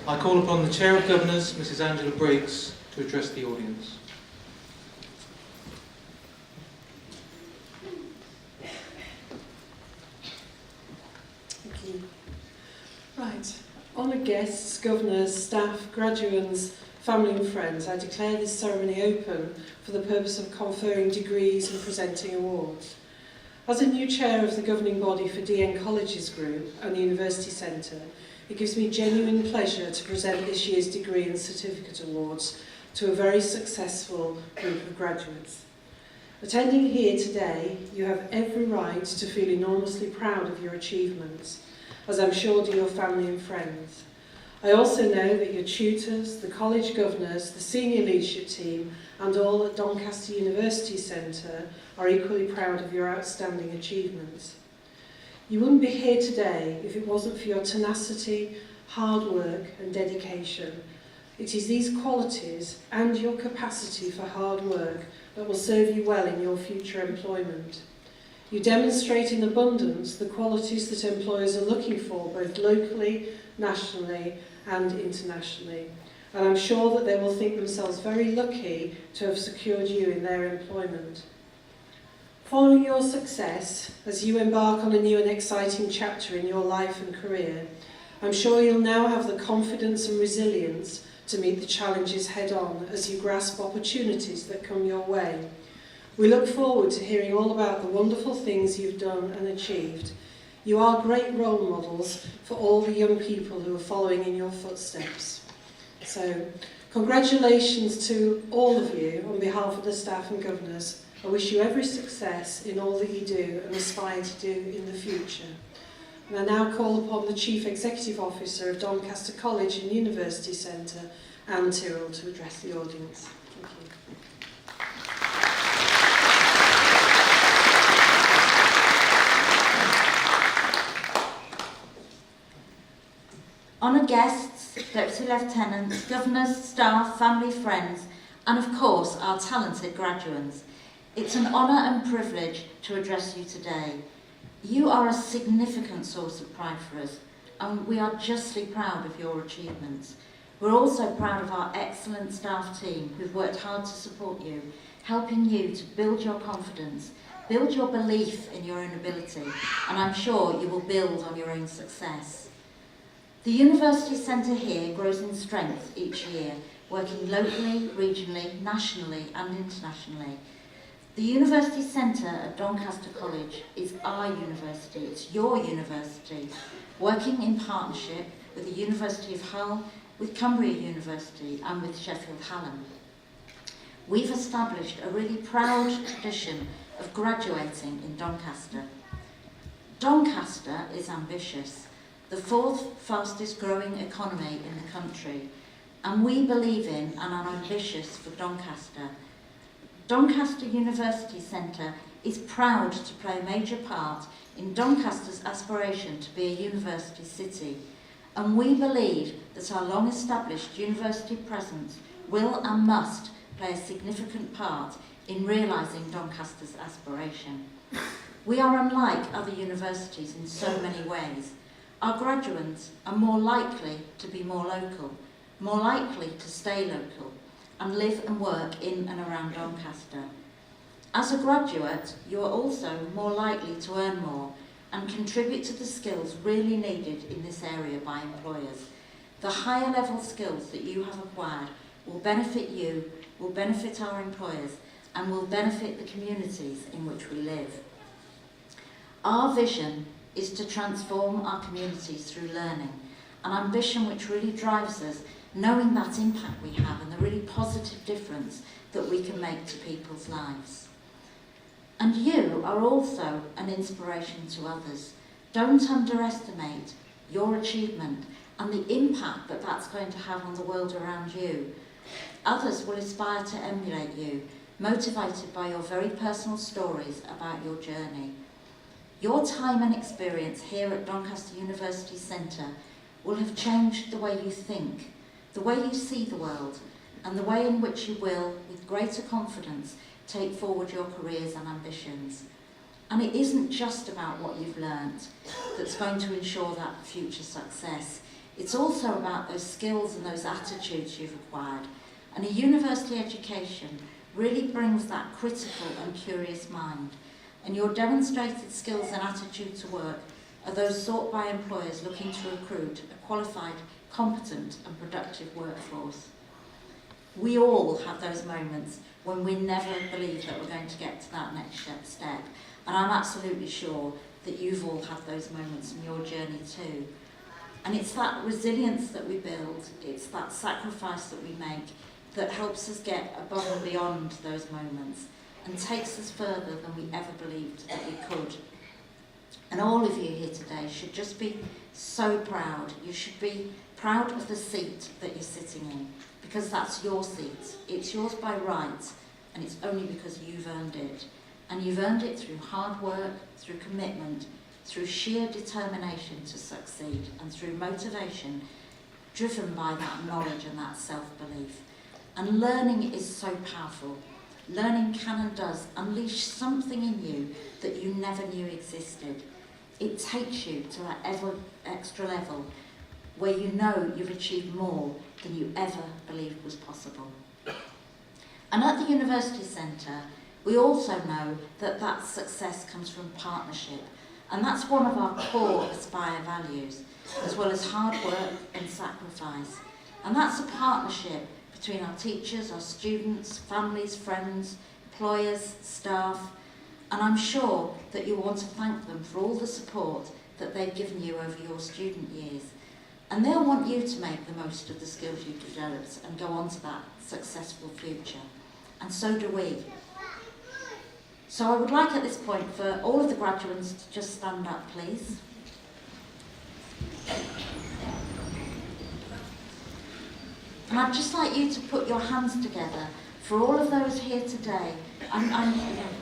I call upon the Chair of Governors, Mrs. Angela Briggs, to address the audience. Thank you. Right. Honoured guests, governors, staff, graduates, family and friends, I declare this ceremony open for the purpose of conferring degrees and presenting awards. As a new chair of the governing body for DN Colleges Group and the University Centre, it gives me genuine pleasure to present this year's degree and certificate awards to a very successful group of graduates. Attending here today, you have every right to feel enormously proud of your achievements, as I'm sure do your family and friends. I also know that your tutors, the college governors, the senior leadership team and all at Doncaster University Centre are equally proud of your outstanding achievements. You wouldn't be here today if it wasn't for your tenacity, hard work and dedication. It is these qualities and your capacity for hard work that will serve you well in your future employment. You demonstrate in abundance the qualities that employers are looking for, both locally, nationally and internationally. And I'm sure that they will think themselves very lucky to have secured you in their employment. Following your success, as you embark on a new and exciting chapter in your life and career, I'm sure you'll now have the confidence and resilience to meet the challenges head-on as you grasp opportunities that come your way. We look forward to hearing all about the wonderful things you've done and achieved. You are great role models for all the young people who are following in your footsteps. So, congratulations to all of you on behalf of the staff and governors. I wish you every success in all that you do and aspire to do in the future. And I now call upon the Chief Executive Officer of Doncaster College and University Centre, Anne Tyrrell, to address the audience. Thank you. Honoured guests, Deputy Lieutenants, Governors, staff, family, friends, and of course our talented graduates. It's an honour and privilege to address you today. You are a significant source of pride for us, and we are justly proud of your achievements. We're also proud of our excellent staff team who've worked hard to support you, helping you to build your confidence, build your belief in your own ability, and I'm sure you will build on your own success. The University Centre here grows in strength each year, working locally, regionally, nationally and internationally. The University Centre at Doncaster College is our university, it's your university, working in partnership with the University of Hull, with Cumbria University and with Sheffield Hallam. We've established a really proud tradition of graduating in Doncaster. Doncaster is ambitious, the fourth fastest growing economy in the country, and we believe in and are ambitious for Doncaster. Doncaster University Centre is proud to play a major part in Doncaster's aspiration to be a university city, and we believe that our long-established university presence will and must play a significant part in realising Doncaster's aspiration. We are unlike other universities in so many ways. Our graduates are more likely to be more local, more likely to stay local, and live and work in and around Doncaster. As a graduate, you are also more likely to earn more and contribute to the skills really needed in this area by employers. The higher level skills that you have acquired will benefit you, will benefit our employers, and will benefit the communities in which we live. Our vision is to transform our communities through learning, an ambition which really drives us, knowing that impact we have and the really positive difference that we can make to people's lives. And you are also an inspiration to others. Don't underestimate your achievement and the impact that that's going to have on the world around you. Others will aspire to emulate you, motivated by your very personal stories about your journey. Your time and experience here at Doncaster University Centre will have changed the way you think, the way you see the world, and the way in which you will, with greater confidence, take forward your careers and ambitions. And it isn't just about what you've learnt that's going to ensure that future success. It's also about those skills and those attitudes you've acquired. And a university education really brings that critical and curious mind. And your demonstrated skills and attitude to work are those sought by employers looking to recruit a qualified, competent and productive workforce. We all have those moments when we never believe that we're going to get to that next step. And I'm absolutely sure that you've all had those moments in your journey too. And it's that resilience that we build, it's that sacrifice that we make that helps us get above and beyond those moments and takes us further than we ever believed that we could. And all of you here today should just be so proud. You should be proud of the seat that you're sitting in, because that's your seat. It's yours by right, and it's only because you've earned it. And you've earned it through hard work, through commitment, through sheer determination to succeed, and through motivation driven by that knowledge and that self-belief. And learning is so powerful. Learning can and does unleash something in you that you never knew existed. It takes you to that ever extra level where you know you've achieved more than you ever believed was possible. And at the University Centre, we also know that that success comes from partnership. And that's one of our core Aspire values, as well as hard work and sacrifice. And that's a partnership between our teachers, our students, families, friends, employers, staff, and I'm sure that you want to thank them for all the support that they've given you over your student years. And they'll want you to make the most of the skills you've developed and go on to that successful future. And so do we. So I would like at this point for all of the graduates to just stand up, please. And I'd just like you to put your hands together for all of those here today and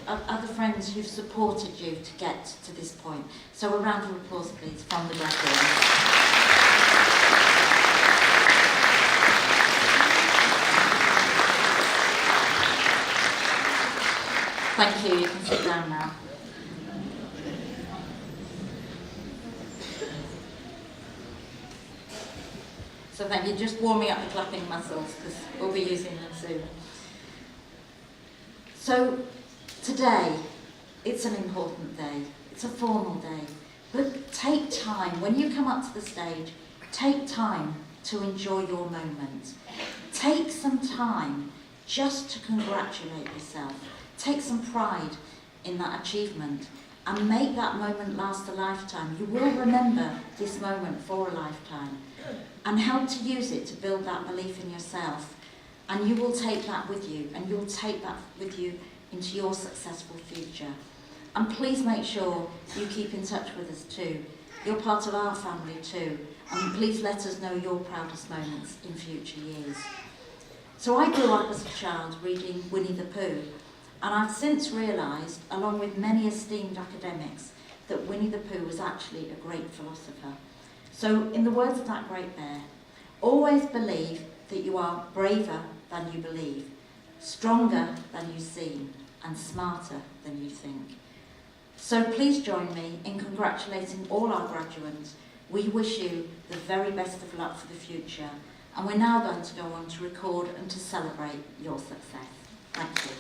other friends who've supported you to get to this point. So a round of applause, please, from the graduates. Thank you. You can sit down now. So thank you. Just warming up the clapping muscles because we'll be using them soon. So today, it's an important day. It's a formal day. But take time, when you come up to the stage, take time to enjoy your moment. Take some time just to congratulate yourself. Take some pride in that achievement and make that moment last a lifetime. You will remember this moment for a lifetime and help to use it to build that belief in yourself. And you will take that with you, and you'll take that with you into your successful future. And please make sure you keep in touch with us too. You're part of our family too, and please let us know your proudest moments in future years. So I grew up as a child reading Winnie the Pooh, and I've since realised, along with many esteemed academics, that Winnie the Pooh was actually a great philosopher. So in the words of that great bear, always believe that you are braver than you believe, stronger than you seem, and smarter than you think. So please join me in congratulating all our graduates. We wish you the very best of luck for the future, and we're now going to go on to record and to celebrate your success. Thank you.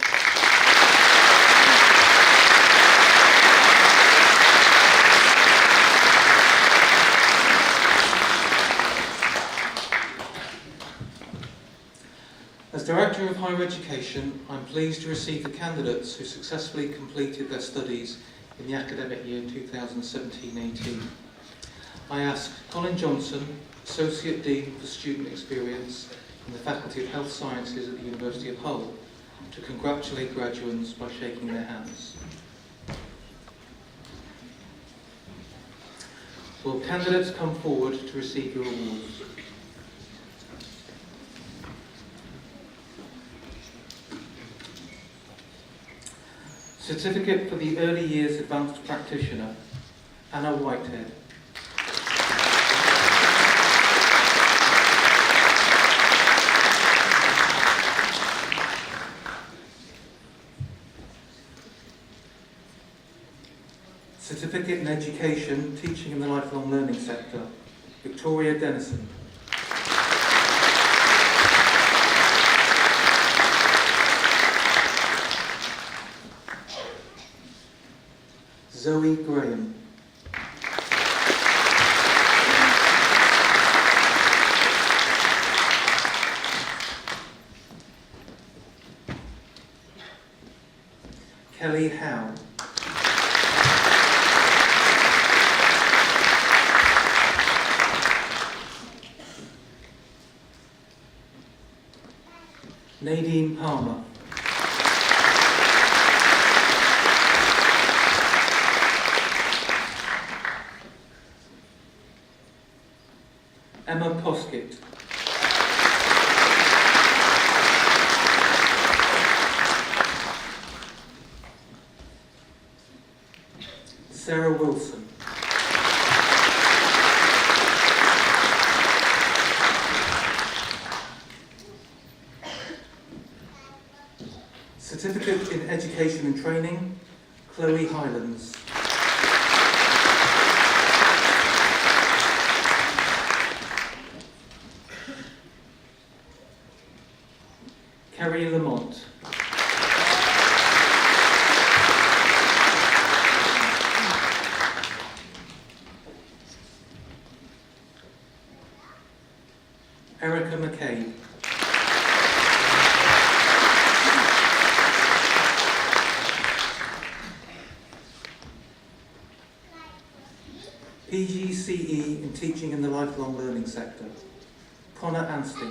As Director of Higher Education, I'm pleased to receive the candidates who successfully completed their studies in the academic year 2017-18. I ask Colin Johnson, Associate Dean for Student Experience in the Faculty of Health Sciences at the University of Hull, to congratulate graduates by shaking their hands. Will candidates come forward to receive your awards? Certificate for the Early Years Advanced Practitioner, Anna Whitehead. Certificate in Education, Teaching in the Lifelong Learning Sector, Victoria Dennison. Zoe Graham. Kelly Howe. Nadine Palmer. Emma Poskett. Sarah Wilson. Certificate in Education and Training, Chloe Highlands. Kerry Lamont. Erica McCabe. PGCE in Teaching in the Lifelong Learning Sector, Connor Anstey.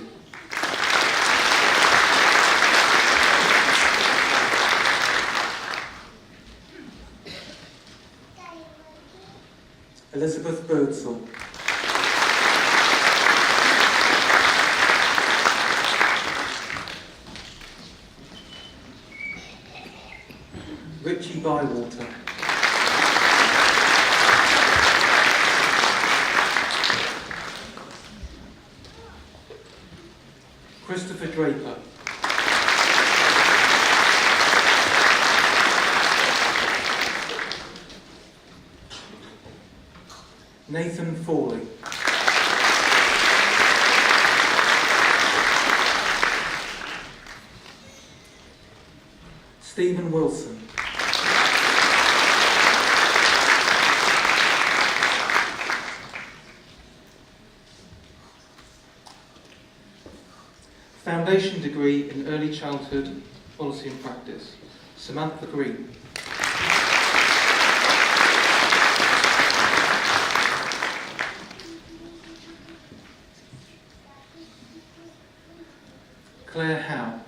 Elizabeth Birdsall. Richie Bywater. Christopher Draper. Nathan Fawley. Stephen Wilson. Foundation degree in Early Childhood Policy and Practice, Samantha Green. Claire Howe.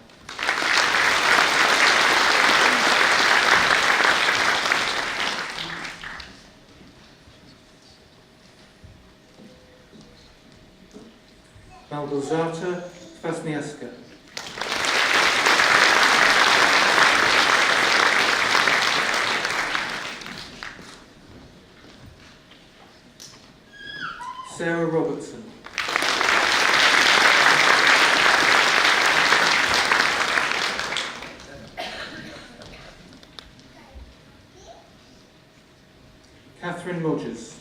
Małgorzata Kwasniewska. Sarah Robertson. Catherine Rogers.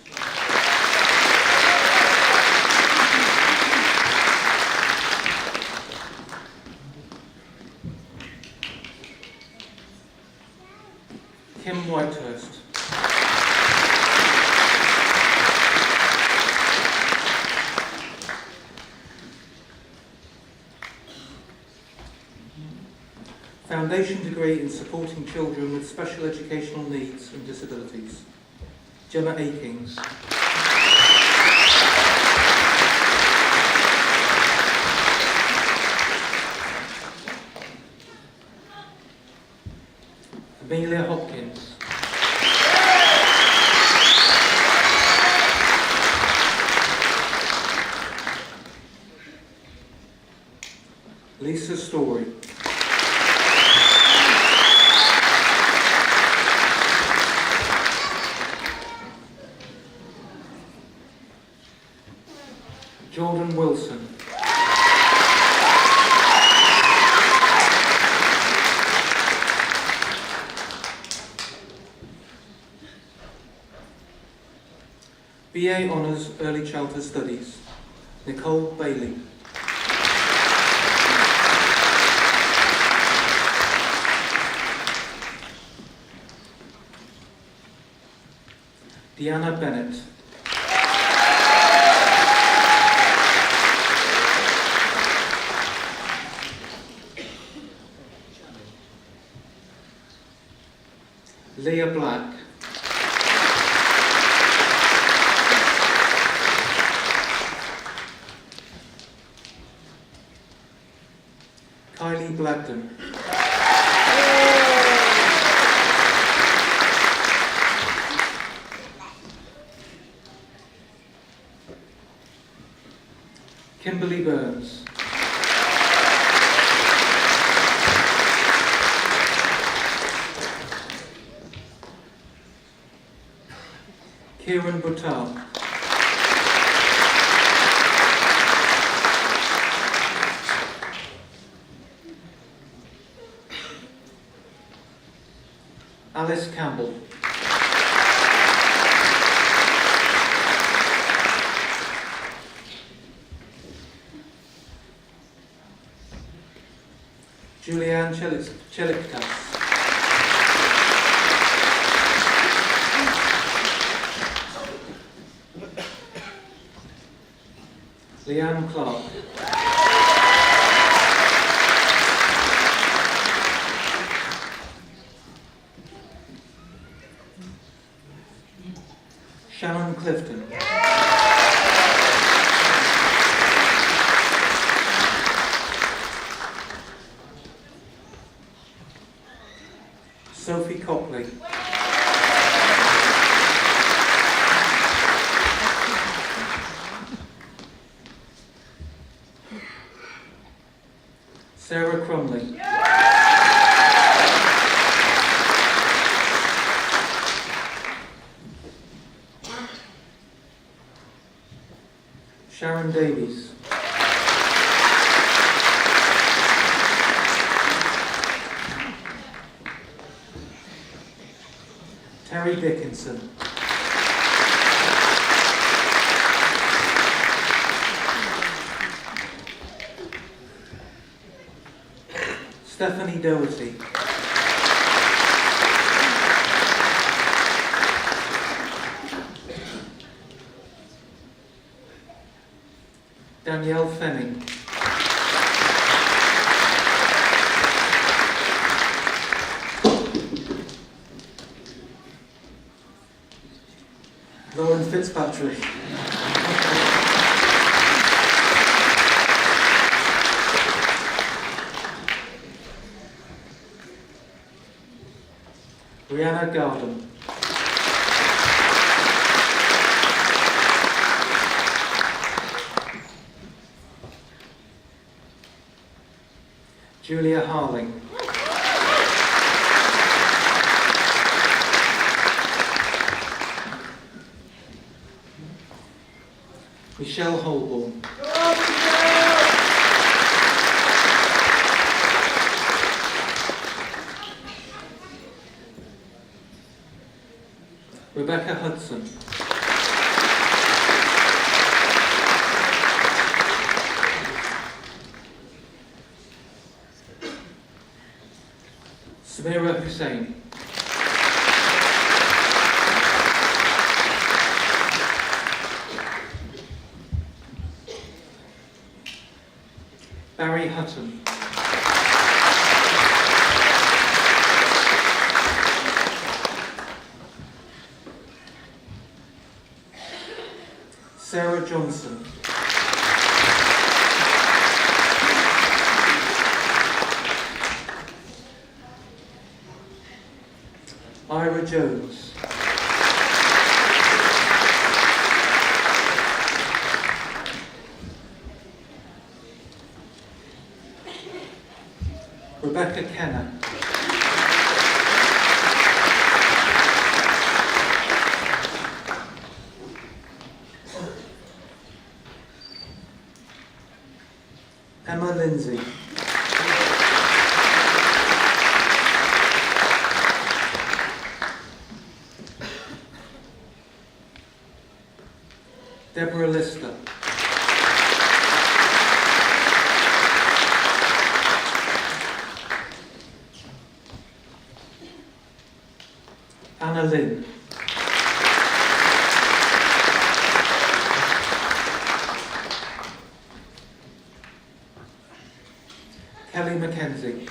Kim Whitehurst. Foundation degree in supporting children with special educational needs and disabilities, Gemma Akings. Amelia Hopkins. Lisa Story. Jordan Wilson. BA Honours Early Childhood Studies, Nicole Bailey. Deanna Bennett. Leah Black. Kylie Blagden. Kimberly Burns. Kieran Buttar. Alice Campbell. Julianne Cheliktas. Leanne Clark. Shannon Clifton. Sophie Copley. Sarah Crumley. Sharon Davies. Terry Dickinson. Stephanie Doherty. Danielle Fenning. Lauren Fitzpatrick. Brianna Garden. Julia Harling. Michelle Holborn. Rebecca Hudson. Samira Hussain. Barry Hutton. Sarah Johnson. Ira Jones. Rebecca Kenner. Emma Lindsay. Deborah Lister. Anna Lynn. Kelly Mackenzie.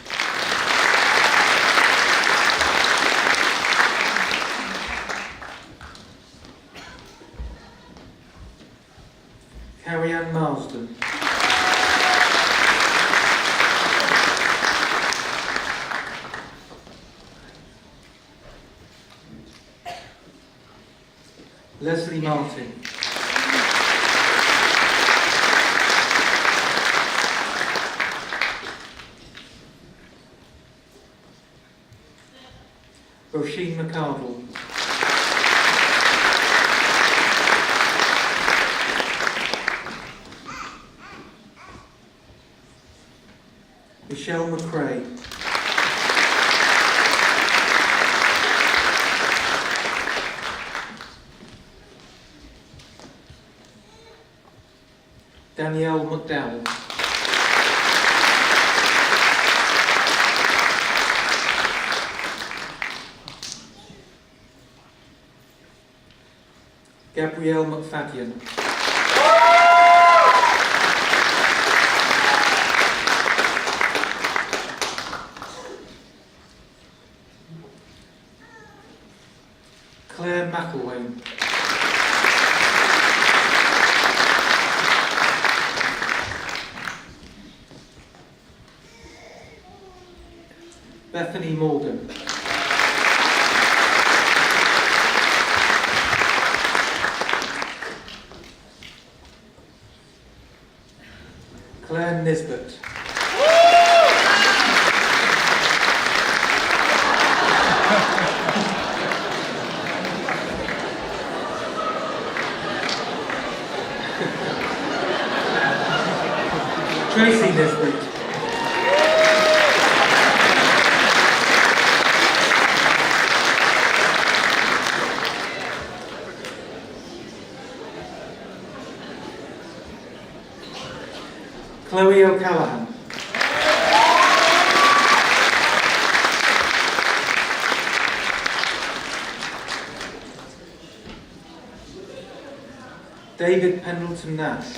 Carrie Ann Marsden. Leslie Martin. Roisin McArdle. Michelle McRae. Danielle McDowell. Gabrielle McFadden. Claire McElwain. Bethany Morgan. Claire Nisbet. Tracy Nisbet. Chloe O'Callaghan. David Pendleton Nash.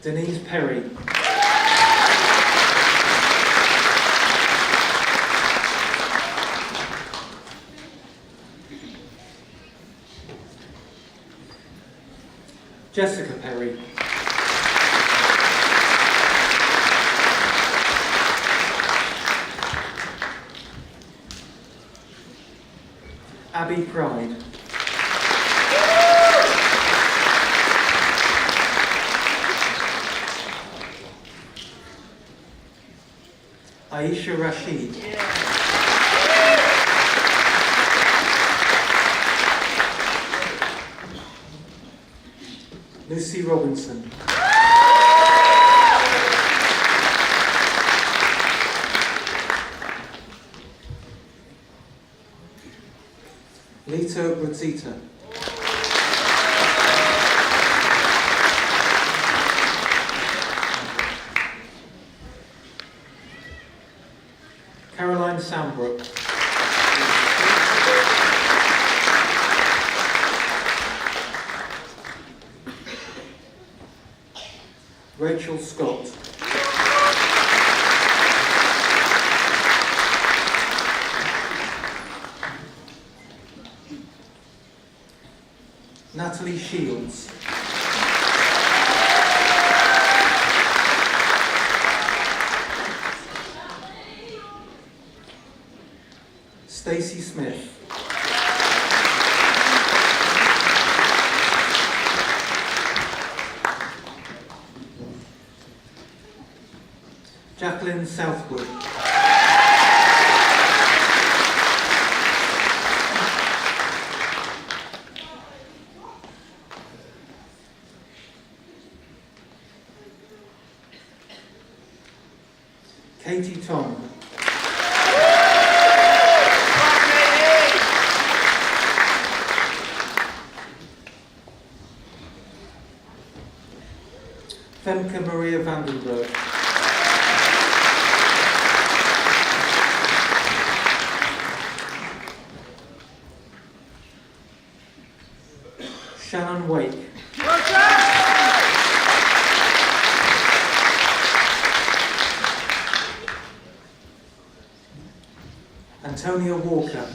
Denise Perry. Jessica Perry. Abby Pride. Aisha Rashid. Lucy Robinson. Lita Rosita. Caroline Sandbrook. Rachel Scott. Natalie Shields. Stacey Smith. Jacqueline Southwood. Katie Tong. Femke Maria Vandenberg. Shannon Wake. Antonia Walker.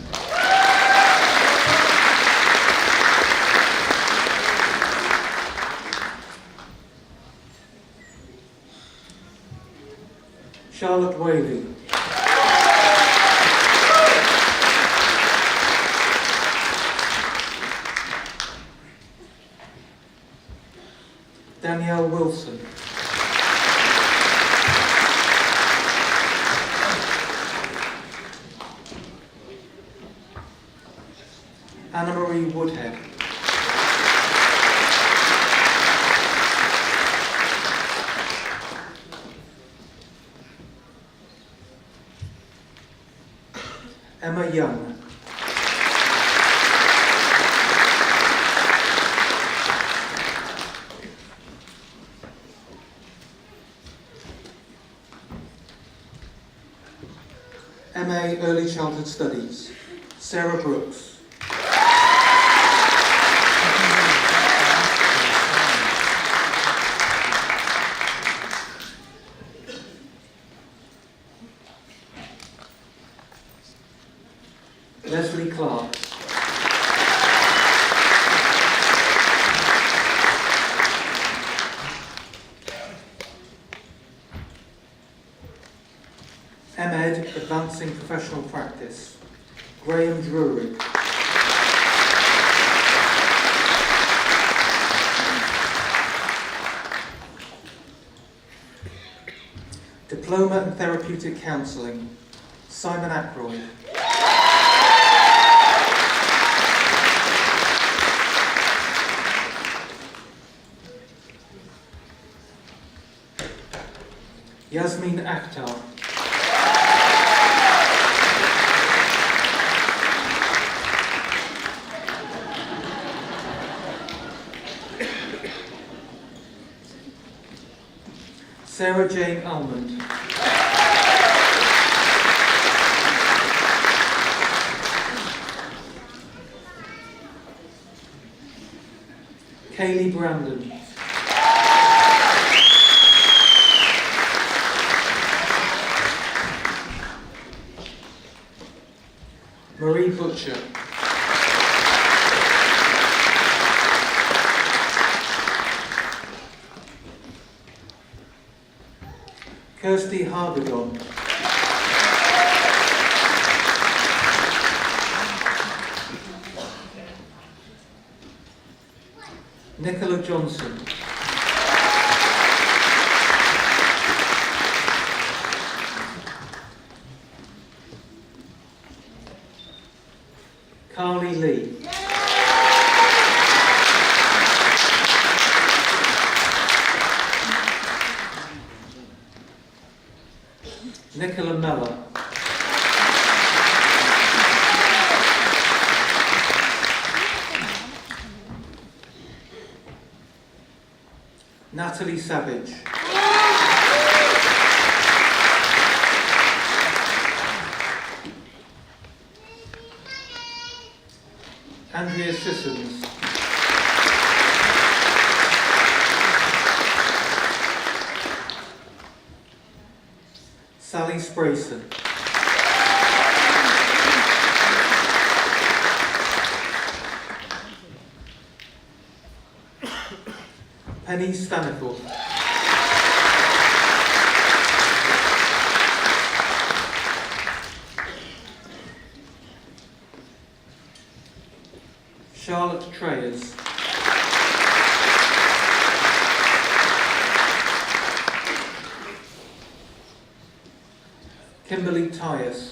Charlotte Whaley. Danielle Wilson. Anna-Marie Woodhead. Emma Young. MA Early Childhood Studies, Sarah Brooks. Leslie Clark. MEd Advancing Professional Practice, Graham Drury. Diploma in Therapeutic Counselling, Simon Ackroyd. Yasmin Akhtar. Sarah Jane Almond. Kaylee Brandon. Marie Butcher. Kirsty Hargadon. Nicola Johnson. Carly Lee. Nicola Mellor. Natalie Savage. Andrea Sissons. Sally Sprayson. Penny Staniforth. Charlotte Treyers. Kimberly Tyus.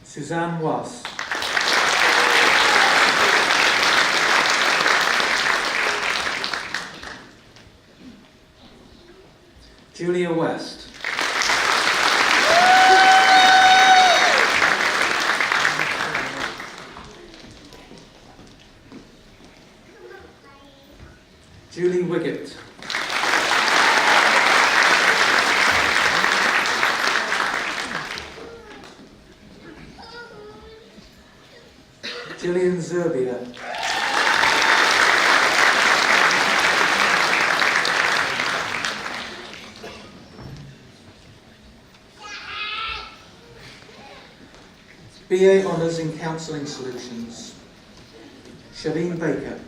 Suzanne Was. Julia West. Julie Wiggett. Gillian Zerbia. BA Honours in Counselling Solutions. Shalene Baker.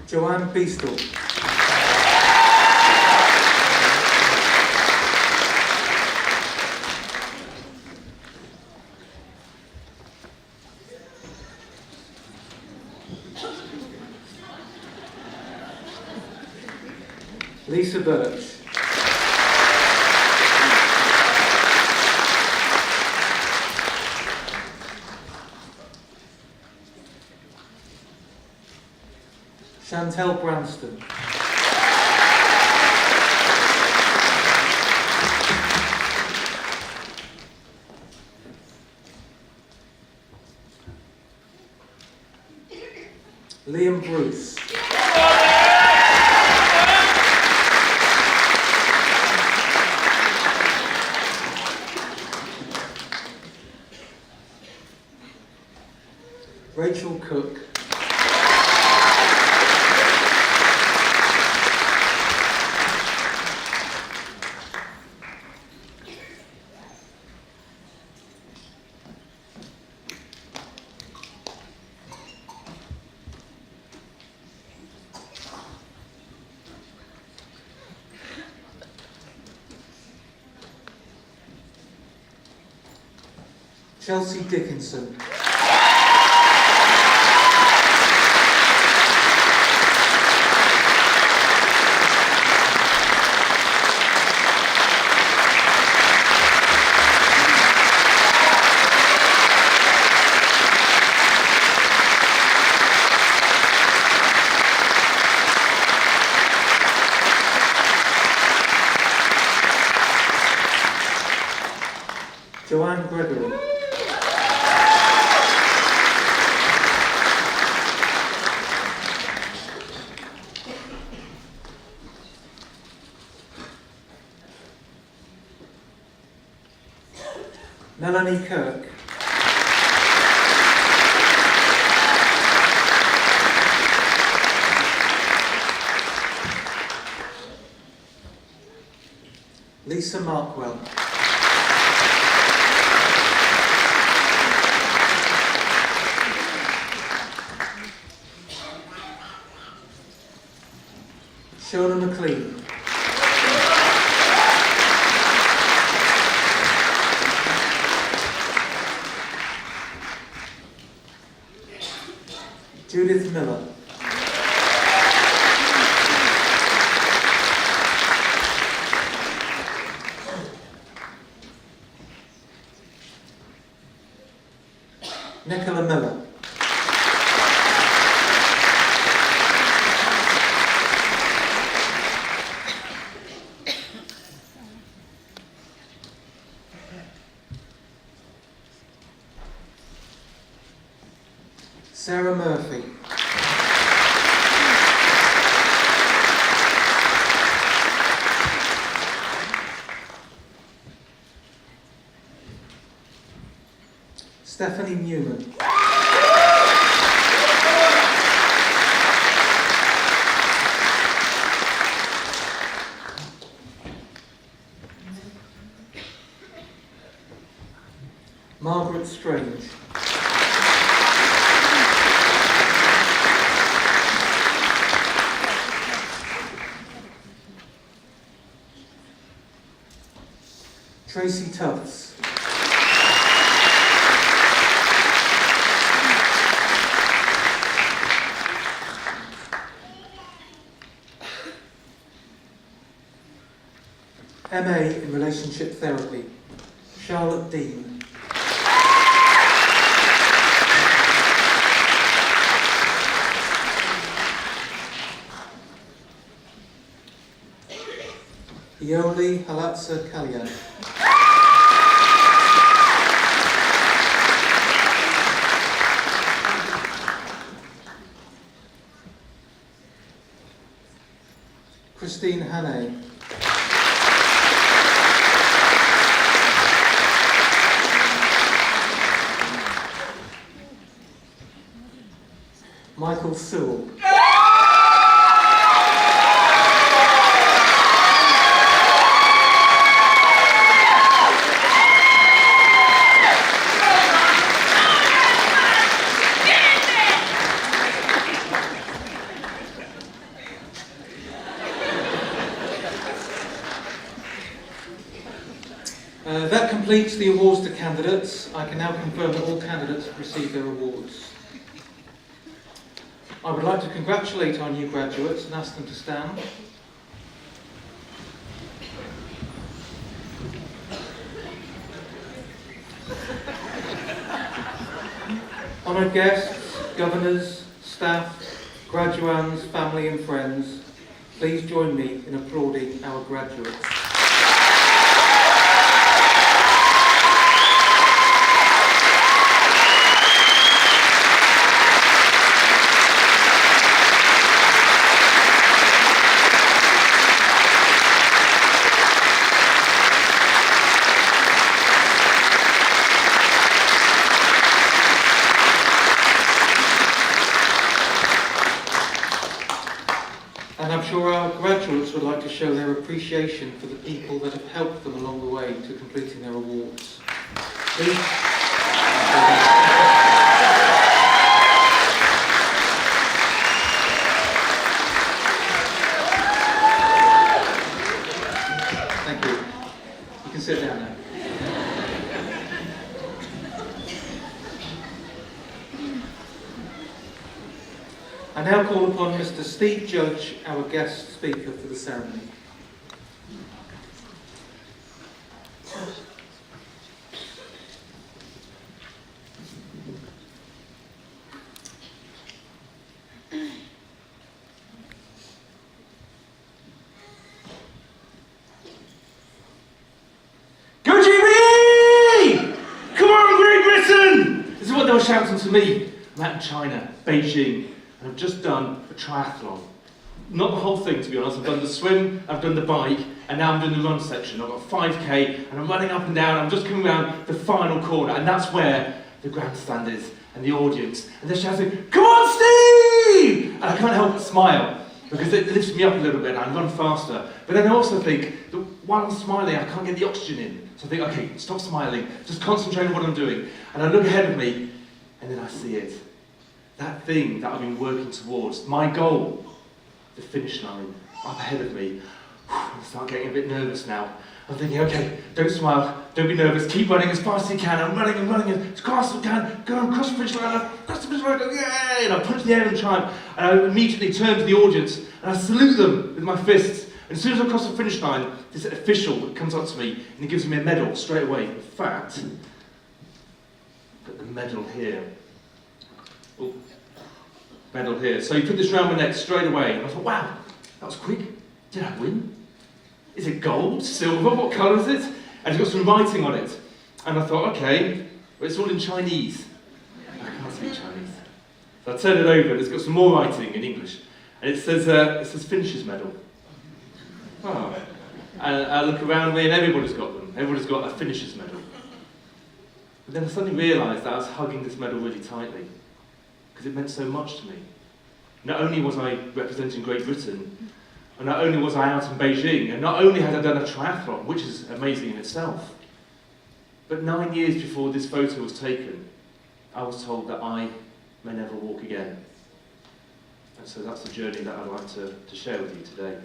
Joanne Beastle. Lisa Birch. Chantel Branston. Liam Bruce. Rachel Cook. Chelsea Dickinson. Joanne Gregory. Melanie Kirk. Lisa Markwell. Shona McLean. Judith Miller. Nicola Miller. Sarah Murphy. Stephanie Newman. Margaret Strange. Tracy Tufts. MA in Relationship Therapy, Charlotte Dean. Pioli Halatsa Kalyan. Christine Hannay. Michael Sewell. That completes the awards to candidates. I can now confirm that all candidates have received their awards. I would like to congratulate our new graduates and ask them to stand. Honoured guests, governors, staff, graduands, family and friends, please join me in applauding our graduates. And I'm sure our graduates would like to show their appreciation for the people that have helped them along the way to completing their awards. Please. Thank you. You can sit down now. I now call upon Mr. Steve Judge, our guest speaker for the ceremony. Go GB! Come on, Great Britain! This is what they were shouting to me. I'm out in China, Beijing. I've just done a triathlon. Not the whole thing, to be honest. I've done the swim, I've done the bike, and now I'm doing the run section. I've got 5k, and I'm running up and down. I'm just coming around the final corner, and that's where the grandstand is, and the audience. And they're shouting, "Come on, Steve!" And I can't help but smile, because it lifts me up a little bit, and I run faster. But then I also think that while I'm smiling, I can't get the oxygen in. So I think, okay, stop smiling, just concentrate on what I'm doing. And I look ahead of me, and then I see it. That thing that I've been working towards, my goal, the finish line, up ahead of me. I start getting a bit nervous now. I'm thinking, okay, don't smile, don't be nervous, keep running as fast as you can. I'm running as fast as I can, go on, cross the finish line, cross the finish line, yay! And I punch the air in triumph, and I immediately turn to the audience, and I salute them with my fists. And as soon as I cross the finish line, this official comes up to me, and he gives me a medal straight away. In fact, I've got the medal here. Oh, medal here. So he put this round my neck straight away. And I thought, wow, that was quick. Did I win? Is it gold, silver, what colour is it? And it's got some writing on it. And I thought, okay, well, it's all in Chinese. I can't speak Chinese. So I turn it over and it's got some more writing in English. And it says Finishers Medal. Oh. And I look around me and everybody's got them. Everybody's got a Finishers Medal. But then I suddenly realised that I was hugging this medal really tightly. Because it meant so much to me. Not only was I representing Great Britain, and not only was I out in Beijing, and not only had I done a triathlon, which is amazing in itself, but 9 years before this photo was taken, I was told that I may never walk again. And so that's the journey that I'd like to share with you today.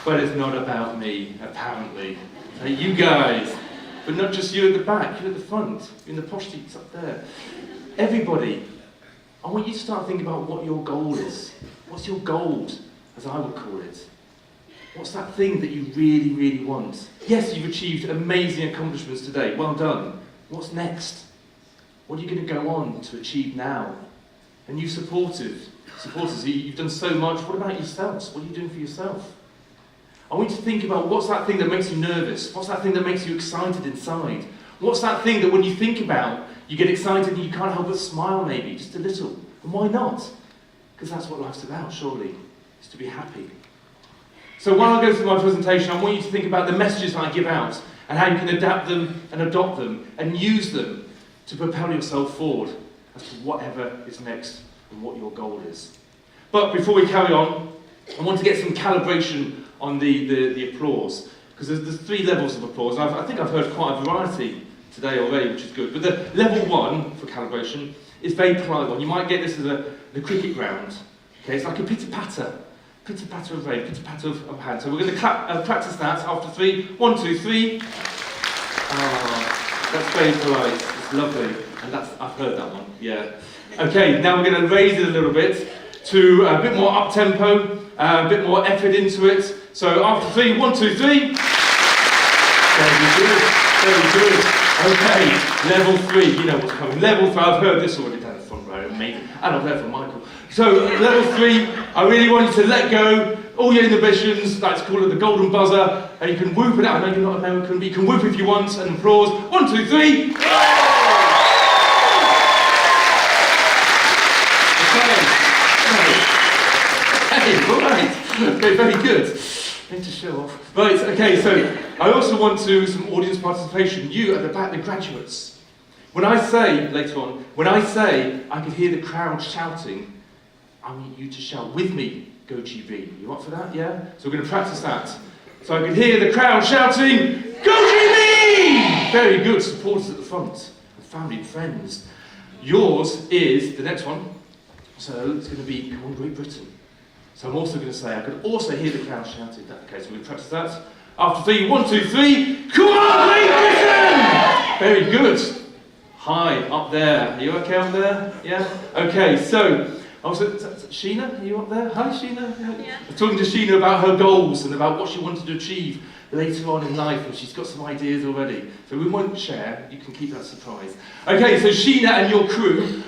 But it's not about me, apparently. You guys, but not just you at the back, you at the front, in the posh seats up there. Everybody, I want you to start thinking about what your goal is. What's your gold, as I would call it? What's that thing that you really, really want? Yes, you've achieved amazing accomplishments today. Well done. What's next? What are you going to go on to achieve now? And you supporters, you've done so much. What about yourselves? What are you doing for yourself? I want you to think about what's that thing that makes you nervous? What's that thing that makes you excited inside? What's that thing that when you think about, you get excited and you can't help but smile maybe, just a little? And why not? Because that's what life's about, surely, is to be happy. So while I go through my presentation, I want you to think about the messages I give out and how you can adapt them and adopt them and use them to propel yourself forward as to whatever is next and what your goal is. But before we carry on, I want to get some calibration on the applause, because there's 3 levels of applause. I think I've heard quite a variety today already, which is good. But the level 1 for calibration is very polite one. You might get this as the cricket ground. Okay, it's like a pitter-patter of rain, pitter-patter of hand. So we're going to practice that after 3. 1, 2, 3. Ah, that's very polite. It's lovely. And I've heard that one, yeah. Okay, now we're going to raise it a little bit to a bit more up-tempo, a bit more effort into it. So after 3, 1, 2, 3. Very good. Okay, level 3, you know what's coming. Level 3, I've heard this already down the front row, amazing. And I've heard from Michael. So level 3, I really want you to let go all your inhibitions. Let's call it the golden buzzer, and you can whoop it out. I know you're not American, but you can whoop if you want, and applause. 1, 2, 3. Okay, very good. Need to show off. Right, okay, so I also want some audience participation. You at the back, the graduates. When I say, later on, I could hear the crowd shouting, I want you to shout with me, go GB. You up for that, yeah? So we're going to practice that. So I could hear the crowd shouting, go GB! Very good, supporters at the front, and family and friends. Yours is the next one. So it's going to be, come on, Great Britain. So I'm also going to say, I could also hear the crowd shouting that. Okay, so we're going to practice that. After 3, 1, 2, 3, come on, Great Britain! Very good. Hi, up there. Are you okay up there? Yeah? Okay, so, also, Sheena, are you up there? Hi, Sheena. Yeah. I'm talking to Sheena about her goals and about what she wanted to achieve later on in life, and she's got some ideas already. So we won't share, you can keep that surprise. Okay, so Sheena and your crew,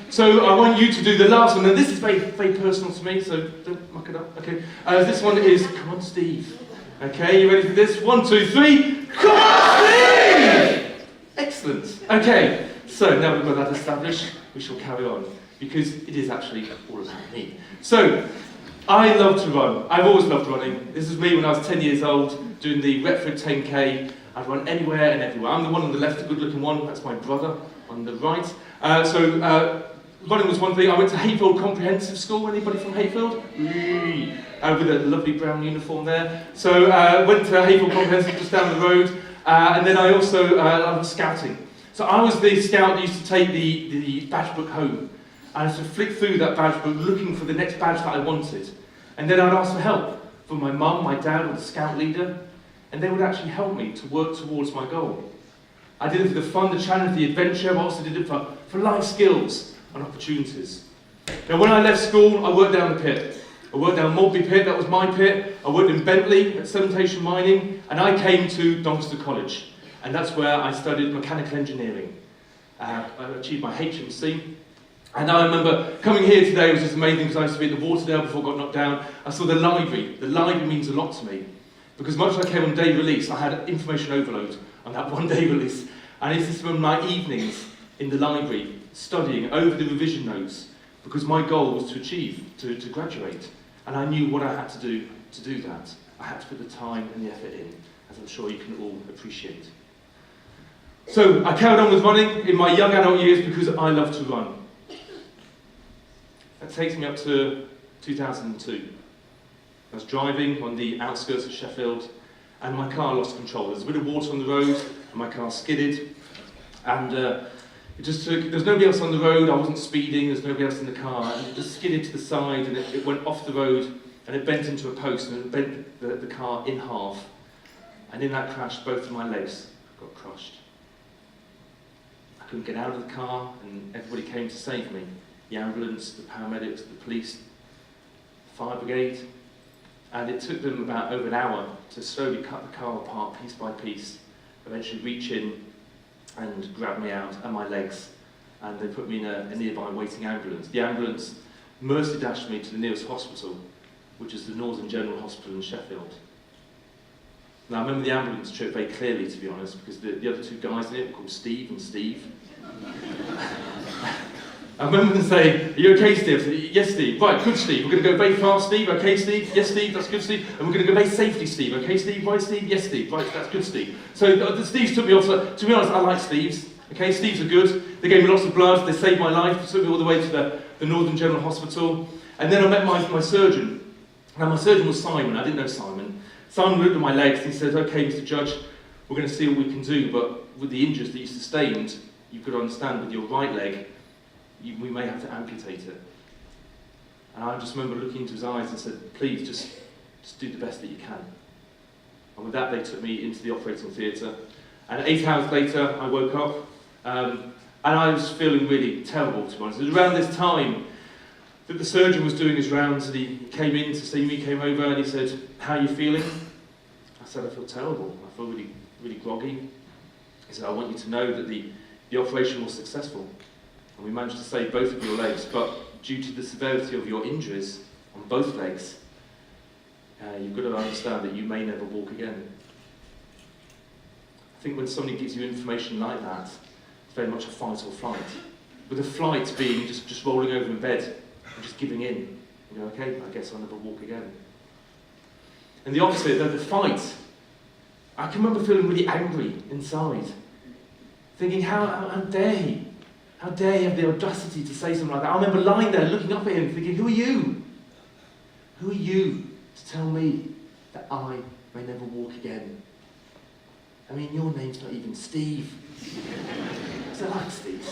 so I want you to do the last one, and this is very, very personal to me, so don't muck it up. Okay, this one is, come on, Steve. Okay, you ready for this? 1, 2, 3, come on, Steve! Excellent. Okay, so now we've got that established, we shall carry on, because it is actually all about me. So, I love to run. I've always loved running. This is me when I was 10 years old, doing the Retford 10K. I'd run anywhere and everywhere. I'm the one on the left, the good-looking one. That's my brother on the right. Running was one thing. I went to Hayfield Comprehensive School. Anybody from Hayfield? With a lovely brown uniform there. So went to Hayfield Comprehensive just down the road. And then I also loved scouting. So I was the scout that used to take the badge book home. I used to flick through that badge book looking for the next badge that I wanted. And then I'd ask for help from my mum, my dad, or the scout leader. And they would actually help me to work towards my goal. I did it for the fun, the challenge, the adventure. I also did it for life skills and opportunities. Now when I left school, I worked down the pit. I worked down Maltby Pit, that was my pit. I worked in Bentley at Cementation Mining. And I came to Doncaster College. And that's where I studied mechanical engineering. I achieved my HMC. And I remember coming here today was just amazing because I used to be at the Waterdale before I got knocked down. I saw the library. The library means a lot to me. Because much as I came on day release, I had information overload on that one day release. And I used to spend my evenings in the library studying over the revision notes because my goal was to achieve, to graduate. And I knew what I had to do that. I had to put the time and the effort in, as I'm sure you can all appreciate. So I carried on with running in my young adult years because I love to run. That takes me up to 2002. I was driving on the outskirts of Sheffield and my car lost control. There was a bit of water on the road and my car skidded. And it just took, there was nobody else on the road, I wasn't speeding, there was nobody else in the car. And it just skidded to the side and it went off the road and it bent into a post and it bent the car in half. And in that crash, both of my legs got crushed. I couldn't get out of the car and everybody came to save me. The ambulance, the paramedics, the police, the fire brigade, and it took them about over an hour to slowly cut the car apart piece by piece, eventually reach in and grab me out and my legs and they put me in a nearby waiting ambulance. The ambulance mercy dashed me to the nearest hospital, which is the Northern General Hospital in Sheffield. Now, I remember the ambulance trip very clearly, to be honest, because the other two guys in it were called Steve and Steve. I remember them saying, "Are you okay, Steve?" I said, "Yes, Steve." "Right, good, Steve. We're going to go very fast, Steve." "Okay, Steve." "Yes, Steve. That's good, Steve." "And we're going to go very safely, Steve." "Okay, Steve." "Right, Steve." "Yes, Steve." "Right, that's good, Steve." So the Steves took me off. To be honest, I like Steves. Okay, Steves are good. They gave me lots of blood. They saved my life. They took me all the way to the Northern General Hospital. And then I met my surgeon. Now, my surgeon was Simon. I didn't know Simon. Simon looked at my legs and he said, "Okay, Mr. Judge, we're going to see what we can do, but with the injuries that you sustained, you've got to understand with your right leg, we may have to amputate it." And I just remember looking into his eyes and said, "Please, just do the best that you can." And with that, they took me into the operating theatre. And 8 hours later, I woke up, and I was feeling really terrible, to be honest. It was around this time that the surgeon was doing his rounds, and he came in to see me, came over, and he said, "How are you feeling?" I said, "I feel terrible. I feel really, really groggy." He said, "I want you to know that the operation was successful, and we managed to save both of your legs, but due to the severity of your injuries on both legs, you've got to understand that you may never walk again." I think when somebody gives you information like that, it's very much a fight or flight. With a flight being just rolling over in bed and just giving in. You know, "Okay, I guess I'll never walk again." And the opposite, the fight, I can remember feeling really angry inside, thinking, how dare he? How dare he have the audacity to say something like that? I remember lying there looking up at him thinking, who are you? Who are you to tell me that I may never walk again? I mean, your name's not even Steve. So I like Steve.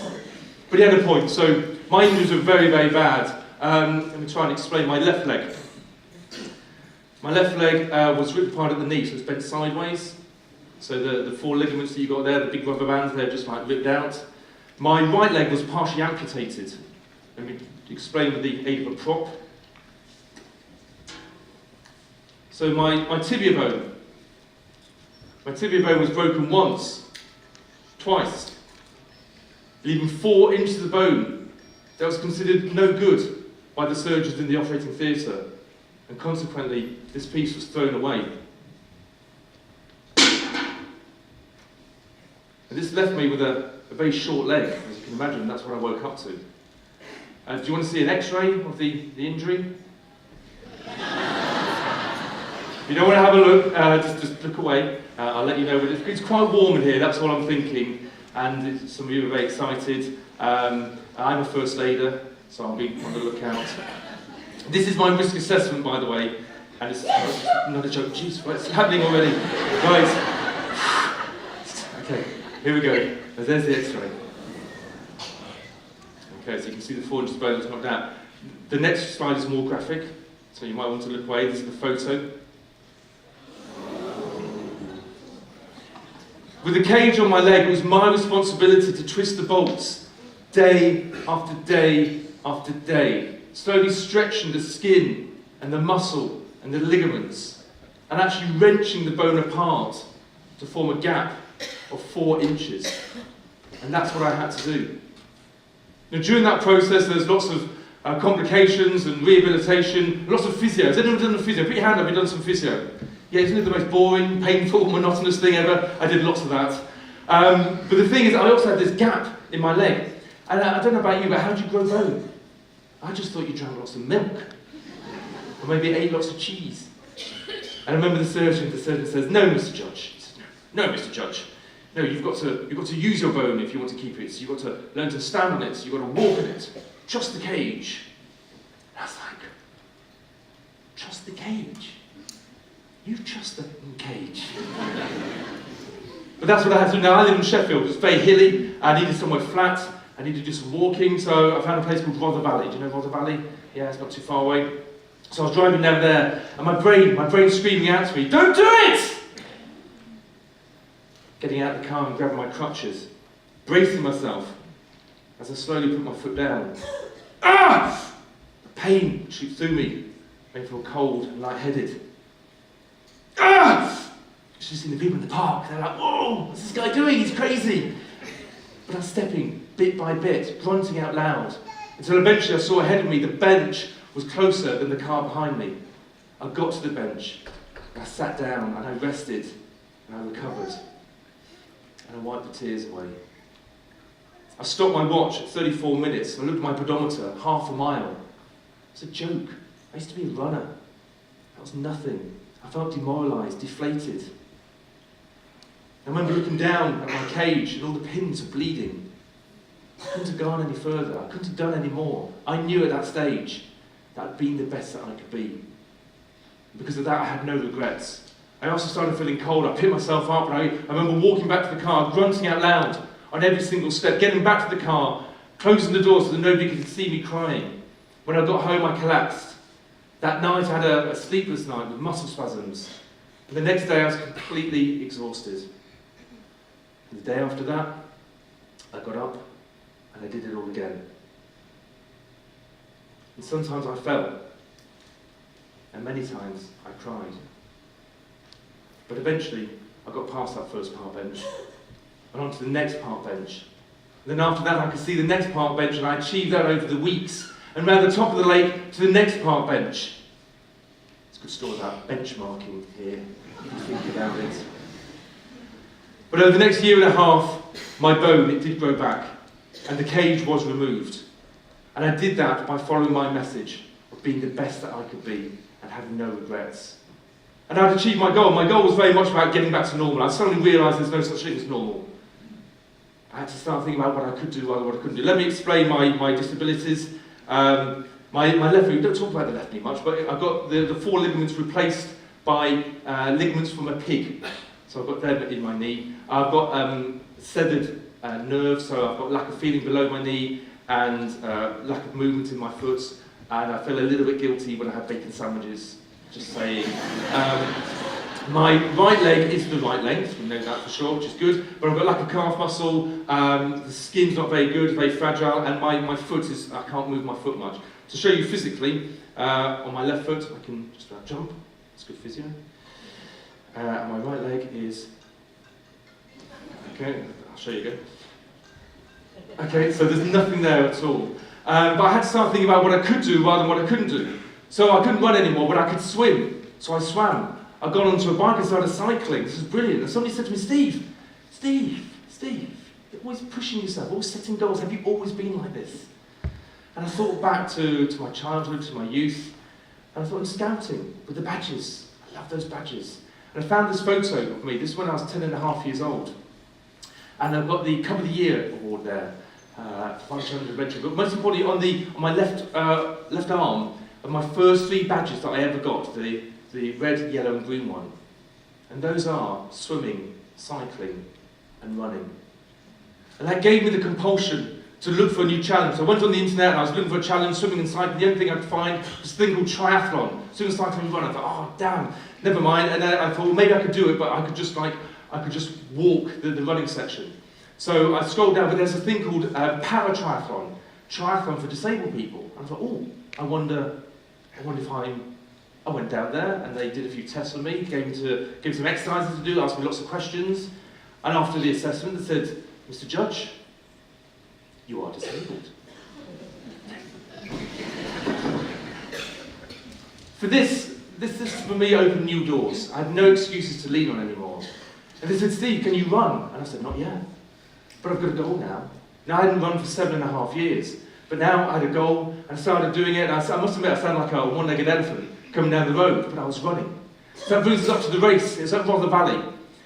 But he had a point. So my injuries were very, very bad. Let me try and explain my left leg. My left leg was ripped apart at the knee, so it's bent sideways. So the four ligaments that you got there, the big rubber bands, they're just like ripped out. My right leg was partially amputated. Let me explain with the aid of a prop. So my tibia bone. My tibia bone was broken once, twice, leaving 4 inches of bone that was considered no good by the surgeons in the operating theatre, and consequently this piece was thrown away. And this left me with a very short leg, as you can imagine. That's what I woke up to. Do you want to see an x-ray of the injury? If you don't want to have a look, just look away. I'll let you know. But it's quite warm in here, that's what I'm thinking. And some of you are very excited. I'm a first aider, so I'll be on the lookout. This is my risk assessment, by the way. And it's not a joke. Jeez, what's happening already? Right. Okay, here we go. There's the x-ray. Okay, so you can see the 4 inches bone that's knocked out. The next slide is more graphic, so you might want to look away. This is the photo. With the cage on my leg, it was my responsibility to twist the bolts day after day after day, slowly stretching the skin and the muscle and the ligaments, and actually wrenching the bone apart to form a gap of 4 inches. And that's what I had to do. Now, during that process, there's lots of complications and rehabilitation, lots of physio. Has anyone done a physio? Put your hand up if you've done some physio. Yeah, isn't it the most boring, painful, monotonous thing ever? I did lots of that. But the thing is, I also had this gap in my leg. And I don't know about you, but how do you grow bone? I just thought you drank lots of milk. Or maybe ate lots of cheese. And I remember the surgeon says, "No, Mr. Judge." He says, "No, Mr. Judge. No, you've got to use your bone if you want to keep it. So you've got to learn to stand on it. So you've got to walk on it. Trust the cage." And I was like, trust the cage? You trust the cage? But that's what I had to do. Now, I live in Sheffield. It's very hilly. I needed somewhere flat. I needed to do some walking. So I found a place called Rother Valley. Do you know Rother Valley? Yeah, it's not too far away. So I was driving down there, and my brain screaming out to me, "Don't do it!" Getting out of the car and grabbing my crutches, bracing myself as I slowly put my foot down. Ah! The pain shoots through me, made me feel cold and lightheaded. Ah! Just seeing the people in the park, they're like, "Whoa, what's this guy doing? He's crazy." But I'm stepping bit by bit, grunting out loud, until eventually I saw ahead of me the bench was closer than the car behind me. I got to the bench, and I sat down, and I rested, and I recovered, and I wiped the tears away. I stopped my watch at 34 minutes, and I looked at my pedometer, half a mile. It's a joke. I used to be a runner. That was nothing. I felt demoralised, deflated. I remember looking down at my cage, and all the pins were bleeding. I couldn't have gone any further. I couldn't have done any more. I knew at that stage that I'd been the best that I could be. And because of that, I had no regrets. I also started feeling cold. I picked myself up, and I remember walking back to the car, grunting out loud on every single step, getting back to the car, closing the door so that nobody could see me crying. When I got home, I collapsed. That night, I had a sleepless night with muscle spasms. And the next day, I was completely exhausted. And the day after that, I got up and I did it all again. And sometimes I fell, and many times I cried. But eventually, I got past that first park bench and onto the next park bench. And then after that, I could see the next park bench, and I achieved that over the weeks. And round the top of the lake to the next park bench. It's a good story about benchmarking here, if you think about it. But over the next year and a half, my bone, it did grow back, and the cage was removed. And I did that by following my message of being the best that I could be and having no regrets. And I'd achieved my goal. My goal was very much about getting back to normal. I suddenly realised there's no such thing as normal. I had to start thinking about what I could do and what I couldn't do. Let me explain my disabilities. My left knee, we don't talk about the left knee much, but I've got the 4 ligaments replaced by ligaments from a pig. So I've got them in my knee. I've got severed nerves, so I've got lack of feeling below my knee and lack of movement in my foot. And I feel a little bit guilty when I have bacon sandwiches, just saying. My right leg is the right length, we know that for sure, which is good, but I've got lack of calf muscle, the skin's not very good, very fragile, and my foot is, I can't move my foot much. To show you physically, on my left foot, I can just about jump, it's good physio. And my right leg is, okay, I'll show you again. Okay, so there's nothing there at all. But I had to start thinking about what I could do rather than what I couldn't do. So I couldn't run anymore, but I could swim, so I swam. I got onto a bike and started cycling. This is brilliant. And somebody said to me, Steve, you're always pushing yourself, always setting goals. Have you always been like this? And I thought back to my childhood, to my youth, and I thought in scouting, with the badges. I love those badges. And I found this photo of me. This is when I was 10.5 years old. And I've got the Cub of the Year award there, for functional adventure. But most importantly, on my left arm, of my first 3 badges that I ever got, the red, yellow and green one. And those are swimming, cycling and running. And that gave me the compulsion to look for a new challenge. So I went on the internet and I was looking for a challenge, swimming and cycling. The only thing I could find was a thing called triathlon, swimming, cycling and running. I thought, oh damn, never mind. And then I thought, well, maybe I could do it, but I could just walk the running section. So I scrolled down, but there's a thing called para-triathlon, triathlon for disabled people. And I thought, oh, I wonder if I went down there and they did a few tests on me, gave me some exercises to do, asked me lots of questions. And after the assessment, they said, Mr. Judge, you are disabled. This for me opened new doors. I had no excuses to lean on anymore. And they said, Steve, can you run? And I said, not yet. But I've got a goal now. Now I hadn't run for 7.5 years. But now I had a goal, and I started doing it, and I must admit I sound like a one-legged elephant coming down the road, but I was running. So that brings us up to the race. It's up Rother Valley,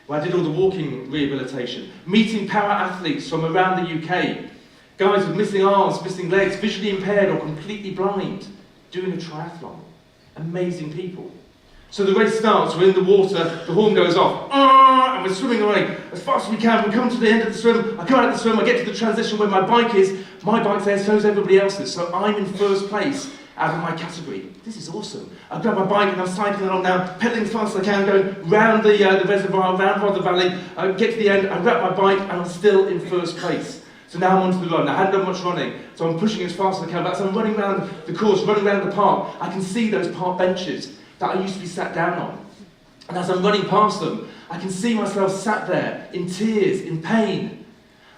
where I did all the walking rehabilitation, meeting para-athletes from around the UK, guys with missing arms, missing legs, visually impaired or completely blind, doing a triathlon. Amazing people. So the race starts, we're in the water, the horn goes off, and we're swimming away as fast as we can. We come to the end of the swim, I come out of the swim, I get to the transition where my bike is, my bike's there, so is everybody else's, so I'm in first place out of my category. This is awesome. I grab my bike and I'm cycling along now, pedaling as fast as I can, going round the reservoir, round Rother Valley, I get to the end, I wrap my bike and I'm still in first place. So now I'm onto the run. I hadn't done much running, so I'm pushing as fast as I can, but as I'm running around the course, running around the park, I can see those park benches that I used to be sat down on. And as I'm running past them, I can see myself sat there in tears, in pain.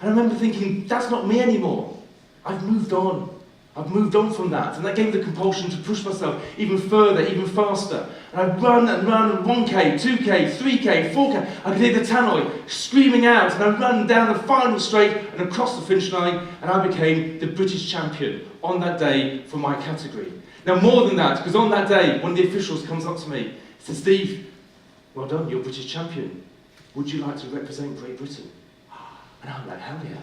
And I remember thinking, that's not me anymore. I've moved on. I've moved on from that. And that gave me the compulsion to push myself even further, even faster. And I'd run and run 1K, 2K, 3K, 4K. I could hear the tannoy screaming out. And I'd run down the final straight and across the finish line. And I became the British champion on that day for my category. Now, more than that, because on that day, one of the officials comes up to me and says, Steve, well done, you're British champion. Would you like to represent Great Britain? And I'm like, hell yeah.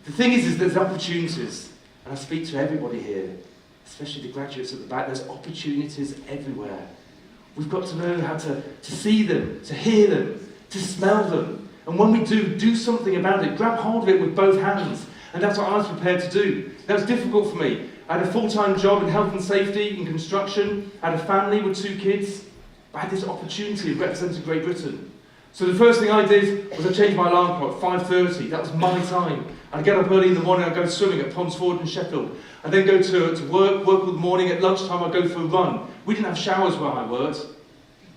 The thing is there's opportunities, and I speak to everybody here, especially the graduates at the back, there's opportunities everywhere. We've got to know how to see them, to hear them, to smell them. And when we do something about it, grab hold of it with both hands. And that's what I was prepared to do. That was difficult for me. I had a full-time job in health and safety, in construction. I had a family with 2 kids. I had this opportunity of representing Great Britain. So the first thing I did was I changed my alarm clock at 5:30. That was my time. I'd get up early in the morning, I'd go swimming at Ponds Ford in Sheffield. I'd then go to work all the morning. At lunchtime, I'd go for a run. We didn't have showers where I worked.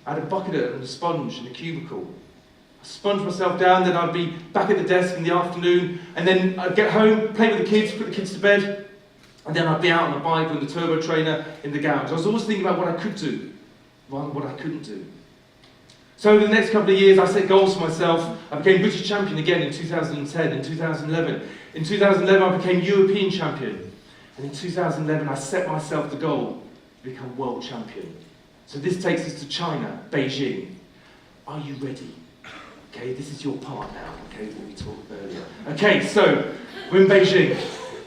I had a bucket and a sponge in a cubicle. I sponged myself down, then I'd be back at the desk in the afternoon, and then I'd get home, play with the kids, put the kids to bed, and then I'd be out on the bike with the turbo trainer in the garage. I was always thinking about what I could do, rather than what I couldn't do. So over the next couple of years, I set goals for myself. I became British champion again in 2010, in 2011. In 2011, I became European champion. And in 2011, I set myself the goal to become world champion. So this takes us to China, Beijing. Are you ready? Okay, this is your part now, okay, what we talked earlier. Okay, so we're in Beijing.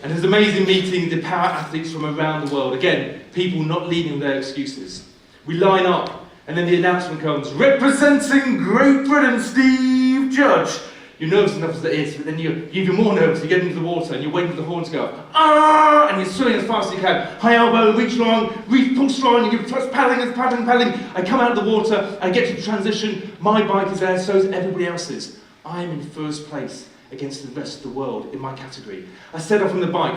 And there's amazing meeting the power athletes from around the world. Again, people not leading on their excuses. We line up. And then the announcement comes, representing Great Britain, Steve Judge. You're nervous enough as it is, but then you're even more nervous. You get into the water and you're waiting for the horn to go, ah! And you're swimming as fast as you can. High elbow, reach long, pull strong, you give paddling. I come out of the water, I get to the transition. My bike is there, so is everybody else's. I'm in first place against the rest of the world in my category. I set off on the bike.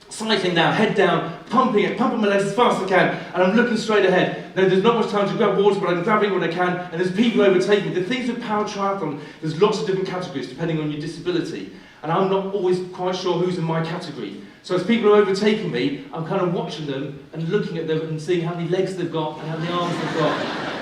Cycling now, head down, pumping my legs as fast as I can, and I'm looking straight ahead. Now, there's not much time to grab water, but I'm grabbing when I can, and there's people overtaking me. The things with power triathlon, there's lots of different categories depending on your disability, and I'm not always quite sure who's in my category. So as people are overtaking me, I'm kind of watching them and looking at them and seeing how many legs they've got and how many arms they've got.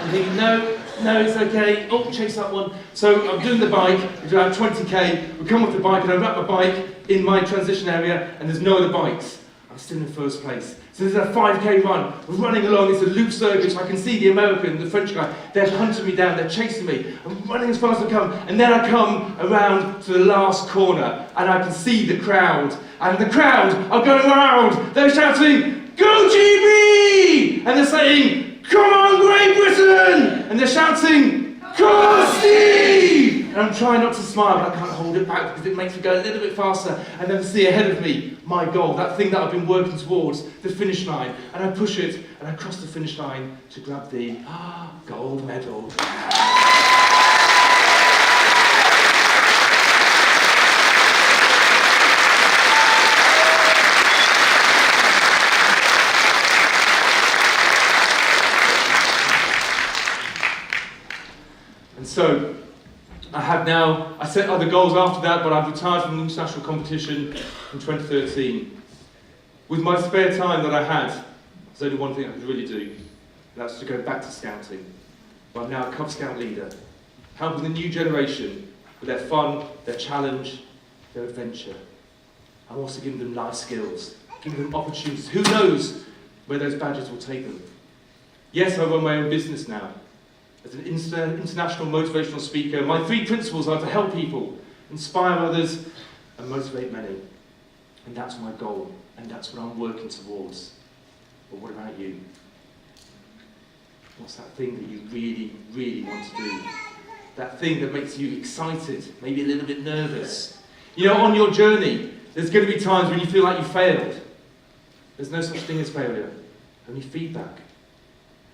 I'm thinking, no, it's okay. Oh, chase that one. So I'm doing the bike, it's about 20k. We come off the bike and I wrap my bike in my transition area and there's no other bikes. I'm still in first place. So there's a 5k run. We're running along, it's a loop circuit, so I can see the American, the French guy. They're hunting me down, they're chasing me. I'm running as fast as I can. And then I come around to the last corner and I can see the crowd. And the crowd are going loud. They're shouting, "Go GB!" And they're saying, "Come on, Great Britain!" And they're shouting, "Come on, Steve!" And I'm trying not to smile, but I can't hold it back because it makes me go a little bit faster and then see ahead of me my goal, that thing that I've been working towards, the finish line. And I push it and I cross the finish line to grab the gold medal. So, I set other goals after that, but I've retired from international competition in 2013. With my spare time that I had, there's only one thing I could really do, and that's to go back to scouting. But I'm now a Cub Scout leader, helping the new generation with their fun, their challenge, their adventure. I'm also giving them life skills, giving them opportunities. Who knows where those badges will take them? Yes, I run my own business now. As an international motivational speaker, my 3 principles are to help people, inspire others, and motivate many. And that's my goal, and that's what I'm working towards. But what about you? What's that thing that you really, really want to do? That thing that makes you excited, maybe a little bit nervous. You know, on your journey, there's going to be times when you feel like you failed. There's no such thing as failure, only feedback.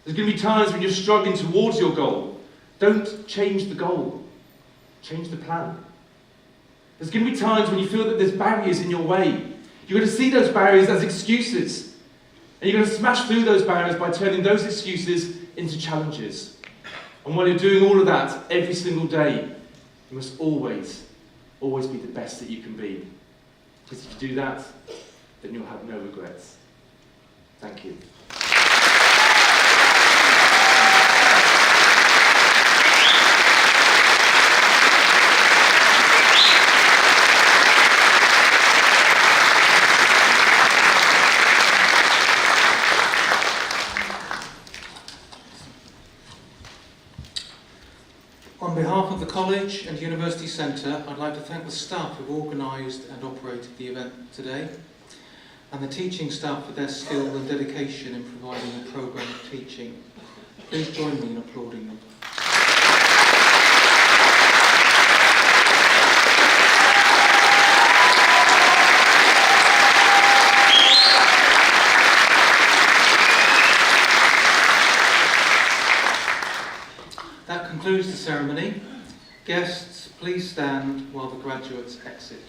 There's going to be times when you're struggling towards your goal. Don't change the goal. Change the plan. There's going to be times when you feel that there's barriers in your way. You're going to see those barriers as excuses. And you're going to smash through those barriers by turning those excuses into challenges. And while you're doing all of that every single day, You must always, always be the best that you can be. Because if you do that, then you'll have no regrets. Thank you. On behalf of the College and University Centre, I'd like to thank the staff who've organised and operated the event today, and the teaching staff for their skill and dedication in providing a programme of teaching. Please join me in applauding them. That concludes the ceremony. Guests, please stand while the graduates exit.